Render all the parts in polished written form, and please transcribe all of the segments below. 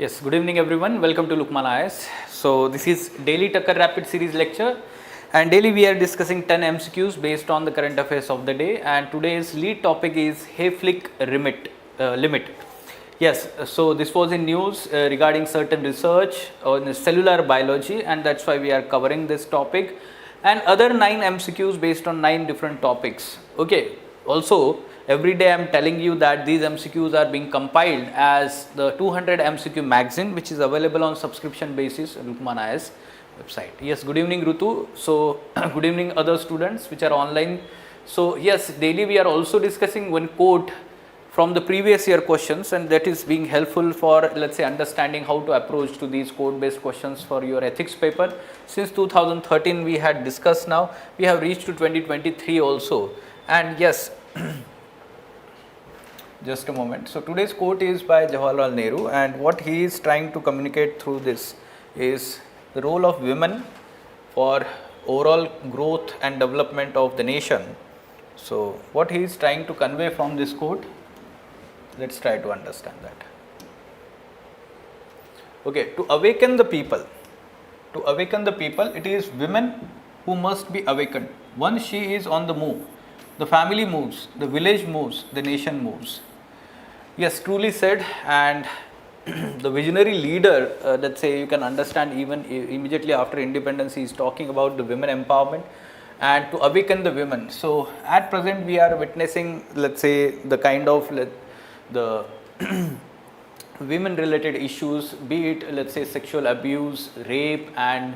Yes, good evening everyone. Welcome to Lukmaan IAS. So this is daily Takkar Rapid Series lecture, and daily we are discussing 10 MCQs based on the current affairs of the day, and today's lead topic is Hayflick limit. Yes, so this was in news regarding certain research on cellular biology, and that's why we are covering this topic, and other 9 MCQs based on 9 different topics. Okay, also every day I am telling you that these MCQs are being compiled as the 200 MCQ magazine, which is available on subscription basis on Lukmaan IAS website. Yes, good evening Rutu. So good evening other students which are online. So yes, daily we are also discussing one quote from the previous year questions, and that is being helpful for, let's say, understanding how to approach to these code based questions for your ethics paper. Since 2013 we had discussed, now we have reached to 2023 also, and yes. Just a moment. So today's quote is by Jawaharlal Nehru, and what he is trying to communicate through this is the role of women for overall growth and development of the nation. So what he is trying to convey from this quote, let's try to understand that. Okay, to awaken the people, it is women who must be awakened. Once she is on the move, the family moves, the village moves, the nation moves. Yes, truly said. And the visionary leader, let's say, you can understand even immediately after independence, he is talking about the women empowerment and to awaken the women. So at present we are witnessing, let's say, the kind of the women related issues, be it, let's say, sexual abuse, rape, and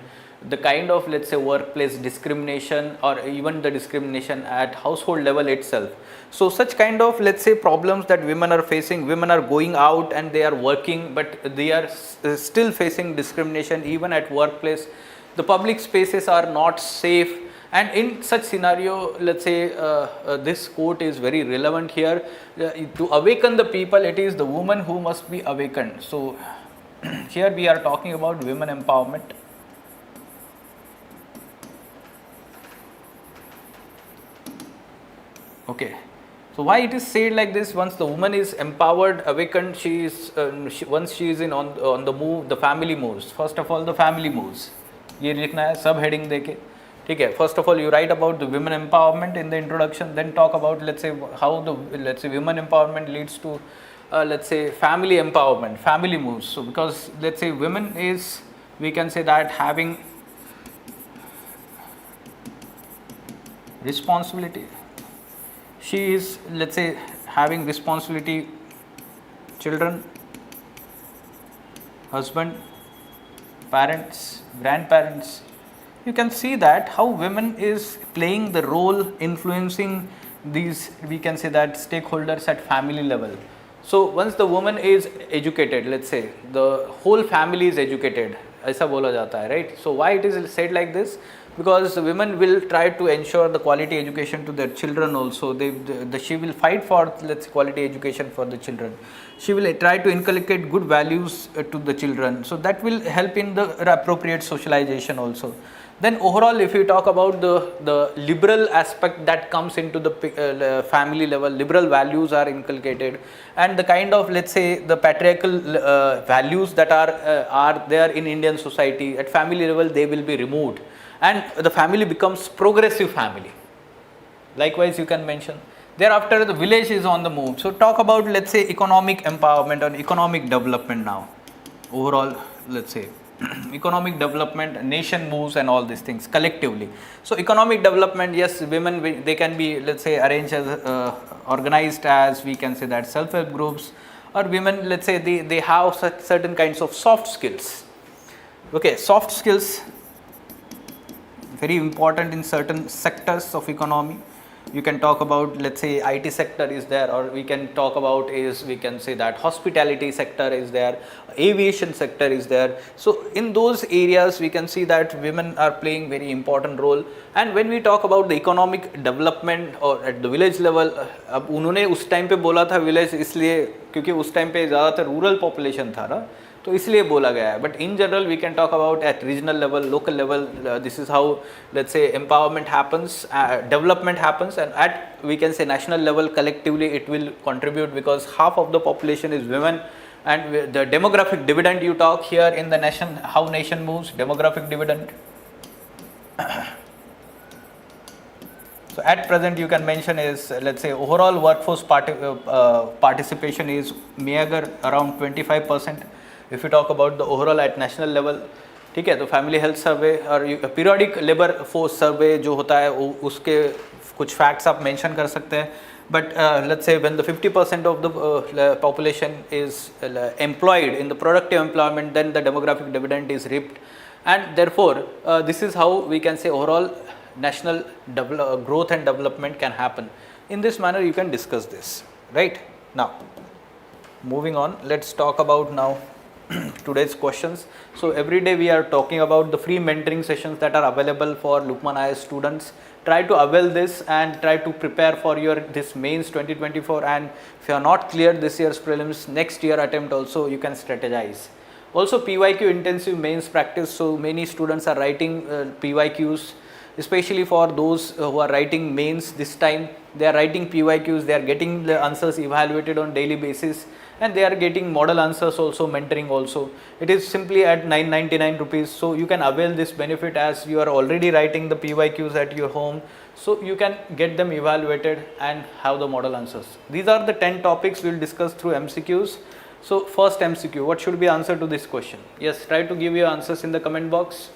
the kind of, let's say, workplace discrimination, or even the discrimination at household level itself. So such kind of, let's say, problems that women are facing. Women are going out and they are working, but they are still facing discrimination even at workplace. The public spaces are not safe, and in such scenario, let's say, this quote is very relevant here. To awaken the people, it is the woman who must be awakened. So here we are talking about women empowerment. Okay, so why it is said like this? Once the woman is empowered, awakened, she is once she is in on the move, the family moves. First of all, the family moves. ये लिखना है सब heading देके, ठीक है. First of all, you write about the women empowerment in the introduction, then talk about, let's say, how the, let's say, women empowerment leads to let's say, family empowerment, family moves. So because, let's say, women is, we can say that, having responsibility. She is, let's say, having responsibility, children, husband, parents, grandparents. You can see that how women is playing the role, influencing these, we can say that, stakeholders at family level. So once the woman is educated, let's say, the whole family is educated, ऐसा बोला जाता है, right? So why it is said like this? Because the women will try to ensure the quality education to their children also. She will fight for, let's say, quality education for the children. She will try to inculcate good values to the children. So that will help in the appropriate socialization also. Then overall, if you talk about the liberal aspect that comes into the family level, liberal values are inculcated, and the kind of, let's say, the patriarchal values that are there in Indian society, at family level they will be removed, and the family becomes progressive family. Likewise, you can mention. Thereafter, the village is on the move. So talk about, let's say, economic empowerment or economic development now. Overall, let's say, economic development, nation moves, and all these things collectively. So economic development, yes, women, they can be, let's say, arranged as organized as, we can say that, self-help groups, or women, let's say, they have certain kinds of soft skills. Okay, soft skills, very important in certain sectors of economy. You can talk about, let's say, IT sector is there, or we can talk about is, we can say that, hospitality sector is there, aviation sector is there. So in those areas we can see that women are playing very important role. And when we talk about the economic development or at the village level, अब उन्होंने उस time पे बोला था village इसलिए क्योंकि उस time पे ज़्यादातर रूरल पॉपुलेशन था ना, तो इसलिए बोला गया है. But in general we can talk about at regional level, local level, this is how, let's say, empowerment happens, development happens, and at, we can say, national level collectively it will contribute, because half of the population is women And the demographic dividend you talk here in the nation, how nation moves, demographic dividend. So at present you can mention is, let's say, overall workforce participation is meager around 25%. If you talk about the overall at national level, ठीक है, तो family health survey और periodic labour force survey जो होता है उसके कुछ facts आप मेंशन कर सकते हैं. But let's say when the 50% of the population is employed in the productive employment, then the demographic dividend is reaped, and therefore this is how we can say overall national growth and development can happen. In this manner you can discuss this, right? Now moving on, let's talk about now today's questions. So every day we are talking about the free mentoring sessions that are available for Lukmaan IAS students. Try to avail this and try to prepare for your this mains 2024, and if you are not cleared this year's prelims, next year attempt also you can strategize. Also PYQ intensive mains practice, so many students are writing PYQs, especially for those who are writing mains this time. They are writing PYQs, they are getting the answers evaluated on daily basis, and they are getting model answers also, mentoring also. It is simply at 999 rupees, so you can avail this benefit as you are already writing the PYQs at your home, so you can get them evaluated and have the model answers. These are the 10 topics we will discuss through MCQs. So first MCQ, what should be answer to this question? Yes, try to give your answers in the comment box.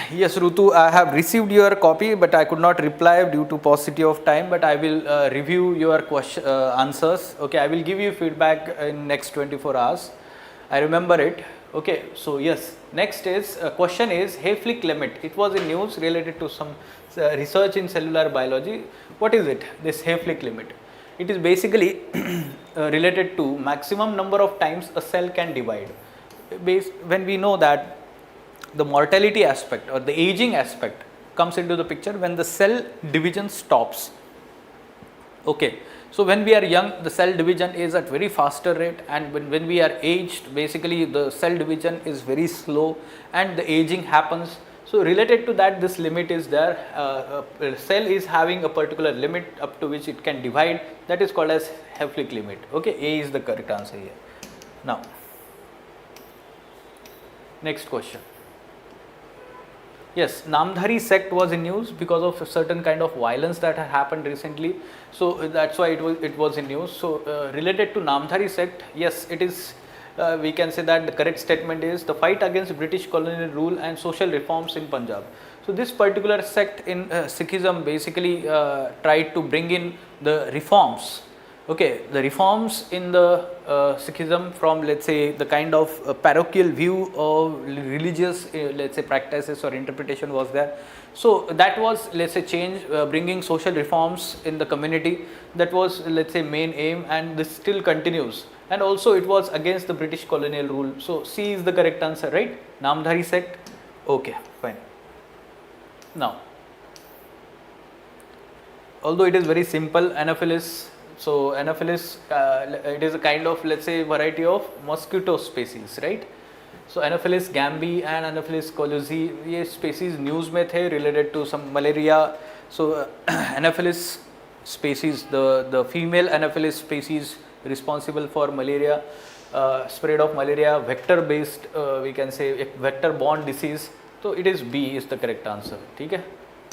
Yes, Rutu, I have received your copy, but I could not reply due to paucity of time, but I will review your question, answers. Okay, I will give you feedback in next 24 hours. I remember it. Okay, so yes, next is question is Hayflick limit. It was in news related to some research in cellular biology. What is it, this Hayflick limit? It is basically related to maximum number of times a cell can divide. When we know that the mortality aspect or the aging aspect comes into the picture when the cell division stops. Okay, so when we are young, the cell division is at very faster rate, and when we are aged, basically the cell division is very slow and the aging happens. So related to that, this limit is there. A cell is having a particular limit up to which it can divide, that is called as Hayflick limit. Okay, A is the correct answer here. Now next question. Yes, Namdhari sect was in news because of a certain kind of violence that had happened recently. So that's why it was in news. So related to Namdhari sect, yes, it is. We can say that the correct statement is the fight against British colonial rule and social reforms in Punjab. So this particular sect in Sikhism basically tried to bring in the reforms. Okay, the reforms in the Sikhism from, let's say, the kind of parochial view of religious, let's say, practices or interpretation was there. So that was, let's say, change, bringing social reforms in the community. That was, let's say, main aim, and this still continues. And also it was against the British colonial rule. So C is the correct answer, right? Namdhari sect. Okay, fine. Now, although it is very simple, Anopheles. So Anopheles, it is a kind of, let's say, variety of mosquito species, right? So Anopheles gambi and Anopheles colusi, ये species news में थे related to some malaria. So Anopheles species, the female Anopheles species responsible for malaria, spread of malaria, vector based, we can say vector borne disease. So it is B is the correct answer. ठीक है?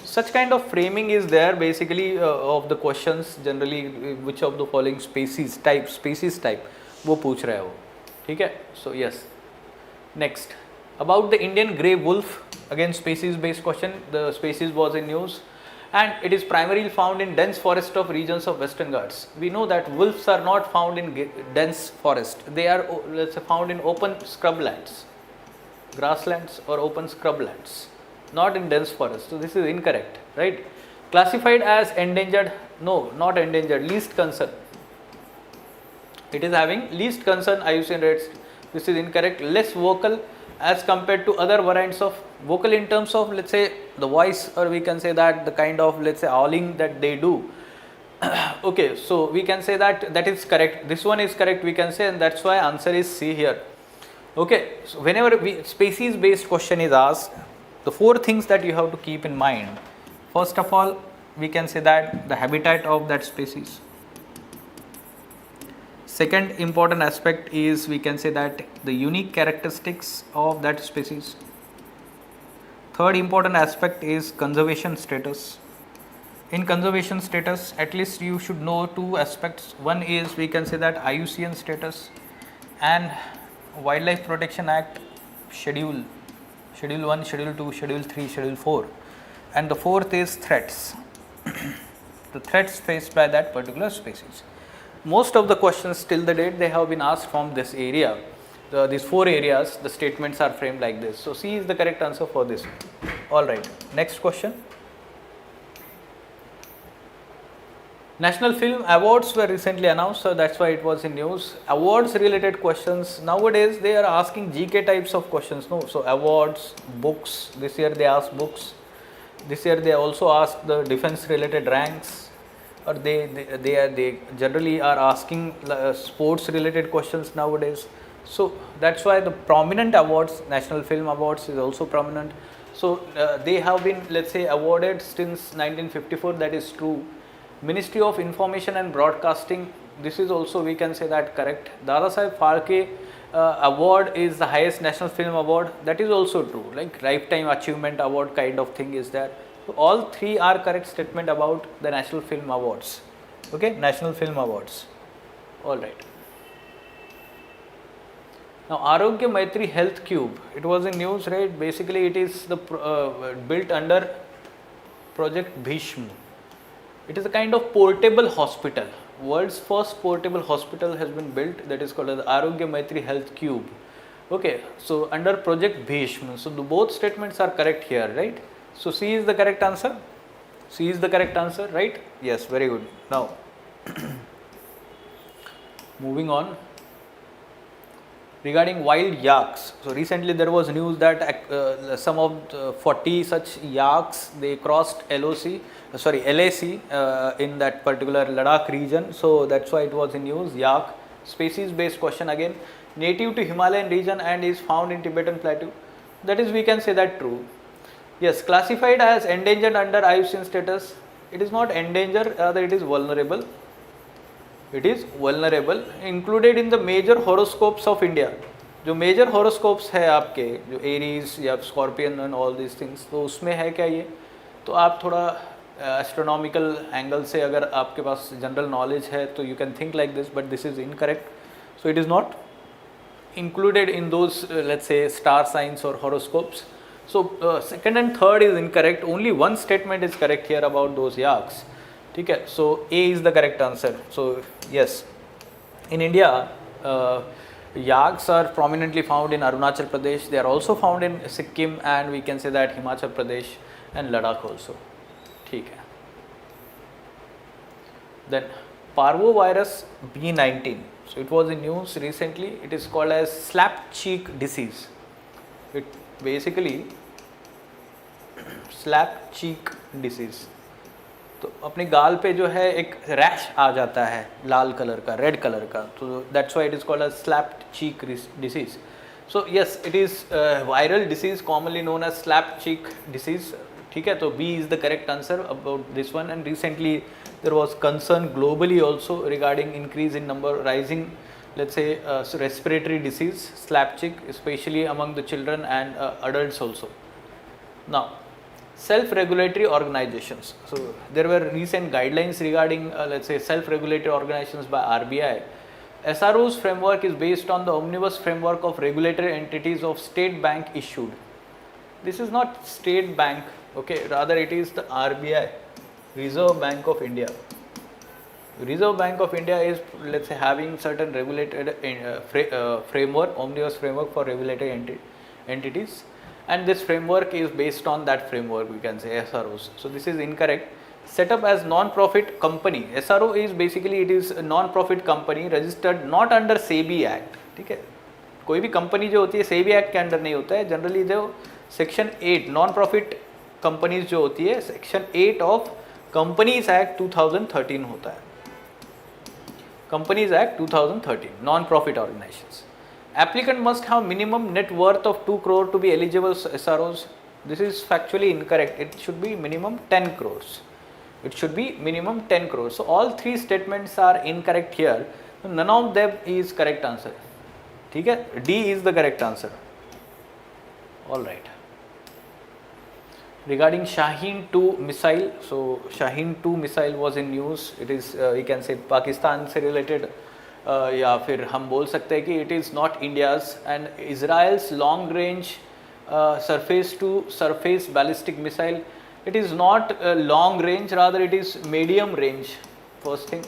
Such kind of framing is there basically of the questions generally, which of the following species type वो पूछ रहा है वो, ठीक है? So yes. Next, about the Indian grey wolf, again species based question. The species was in news, and it is primarily found in dense forest of regions of Western Ghats. We know that wolves are not found in dense forest. They are, let's say, found in open scrublands, grasslands or open scrublands, not in dense forest. So this is incorrect, right? Classified as endangered, no, not endangered, least concern. It is having least concern IUCN rates. This is incorrect. Less vocal as compared to other variants of vocal in terms of, let's say, the voice, or we can say that the kind of, let's say, howling that they do. Okay, so we can say that that is correct. This one is correct, we can say, and that's why answer is C here. Okay, so whenever species based question is asked, the 4 things that you have to keep in mind. First of all, we can say that the habitat of that species. Second important aspect is, we can say that, the unique characteristics of that species. Third important aspect is conservation status. In conservation status, at least you should know two aspects. One is, we can say that, IUCN status and Wildlife Protection Act schedule 1, schedule 2, schedule 3, schedule 4, and the fourth is threats. The threats faced by that particular species. Most of the questions till the date, they have been asked from this area. These four areas, the statements are framed like this. So C is the correct answer for this. Alright, next question. National Film Awards were recently announced, so that's why it was in news. Awards related questions, nowadays they are asking GK types of questions. No, so awards, books, this year they asked books. This year they also asked the defense related ranks, or they generally are asking sports related questions nowadays. So that's why the prominent awards, National Film Awards is also prominent. So they have been, let's say, awarded since 1954, that is true. Ministry of Information and Broadcasting, this is also, we can say that, correct. Dadasaheb Phalke award is the highest national film award, that is also true. Like lifetime achievement award kind of thing is there. So all three are correct statement about the National Film Awards. Okay, National Film Awards. All right. Now Arogya Maitri Health Cube, it was in news, right? Basically it is the built under Project Bhishma. It is a kind of portable hospital. World's first portable hospital has been built, that is called as Arogya Maitri Health Cube. Okay, so under Project Bhishma. So both statements are correct here, right? So C is the correct answer. C is the correct answer, right? Yes, very good. Now, moving on. Regarding wild yaks, so recently there was news that some of 40 such yaks, they crossed LAC in that particular Ladakh region. So that's why it was in news. Yak, species based question again, native to Himalayan region and is found in Tibetan plateau. That is, we can say that true. Yes, classified as endangered under IUCN status. It is not endangered, rather it is vulnerable. It is vulnerable, included in the major horoscopes of India. जो major horoscopes है आपके, जो Aries या Scorpion and all these things, तो उसमें है क्या ये? तो आप थोड़ा astronomical angle से अगर आपके पास general knowledge है, तो you can think like this, but this is incorrect. So it is not included in those let's say star signs or horoscopes. So second and third is incorrect. Only one statement is correct here about those yaks. ठीक है, so A is the correct answer. So yes, in India, yaks are prominently found in Arunachal Pradesh. They are also found in Sikkim and we can say that Himachal Pradesh and Ladakh also. ठीक है. Then parvovirus B19. So it was in news recently. It is called as slap cheek disease. It basically slap cheek disease. तो अपने गाल पे जो है एक rash आ जाता है लाल कलर का, रेड कलर का, तो that's why it is called as slap cheek disease. So yes, it is viral disease commonly known as slap cheek disease. ठीक है, तो B is the correct answer about this one. And recently there was concern globally also regarding increase in number rising let's say respiratory disease, slap cheek, especially among the children and adults also. Now, self-regulatory organizations. So there were recent guidelines regarding let's say self-regulatory organizations by RBI. SRO's framework is based on the omnibus framework of regulatory entities of state bank issued. This is not state bank, okay, rather it is the RBI, Reserve Bank of India. Reserve Bank of India is, let's say, having certain regulated framework, omnibus framework for regulatory entities, and this framework is based on that framework, we can say SROs. So this is incorrect. Set up as non-profit company. SRO is basically, it is a non-profit company registered not under SEBI Act. ठीक है, कोई भी company जो होती है SEBI Act के under नहीं होता है. जनरली जो सेक्शन 8 नॉन-प्रॉफिट कंपनीज जो होती है, सेक्शन 8 ऑफ कंपनीज एक्ट 2013 होता है. Companies Act 2013, non-profit organizations. Applicant must have minimum net worth of 2 crore to be eligible SROs. This is factually incorrect. It should be minimum 10 crores. It should be minimum 10 crores. So all three statements are incorrect here. None of them is correct answer. ठीक है, D is the correct answer. All right. Regarding Shaheen 2 missile, so Shaheen 2 missile was in news. It is we can say Pakistan से related या फिर हम बोल सकते हैं कि it is not India's and Israel's long range surface to surface ballistic missile. It is not long range, rather it is medium range. First thing,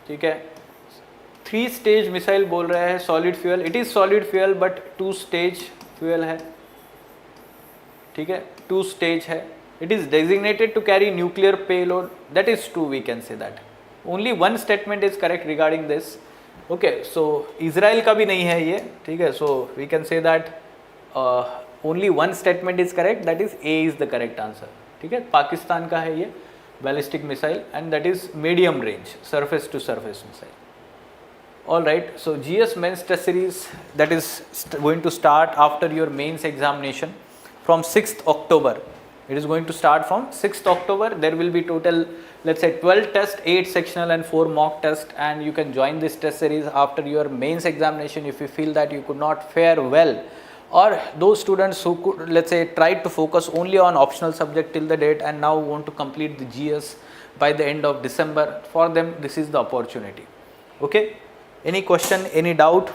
ठीक है. 3 stage missile बोल रहे हैं, solid fuel. It is solid fuel but 2 stage fuel है, ठीक है, 2 stage है. It is designated to carry nuclear payload. That is true, we can say that. Only one statement is correct regarding this. Okay, so Israel का भी नहीं है ये, ठीक है. So we can say that only one statement is correct. That is A is the correct answer. ठीक है, पाकिस्तान का है ये ballistic missile and that is medium range surface to surface missile. All right, so GS mains test series that is going to start after your mains examination from 6th October. It is going to start from 6th October. There will be total, let's say 12 tests, 8 sectional and 4 mock tests, and you can join this test series after your mains examination if you feel that you could not fare well, or those students who could, let's say, tried to focus only on optional subject till the date and now want to complete the GS by the end of December. For them, this is the opportunity. Okay, any question, any doubt?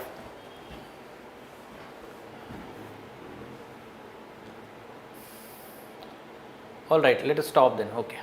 All right, let us stop then. Okay.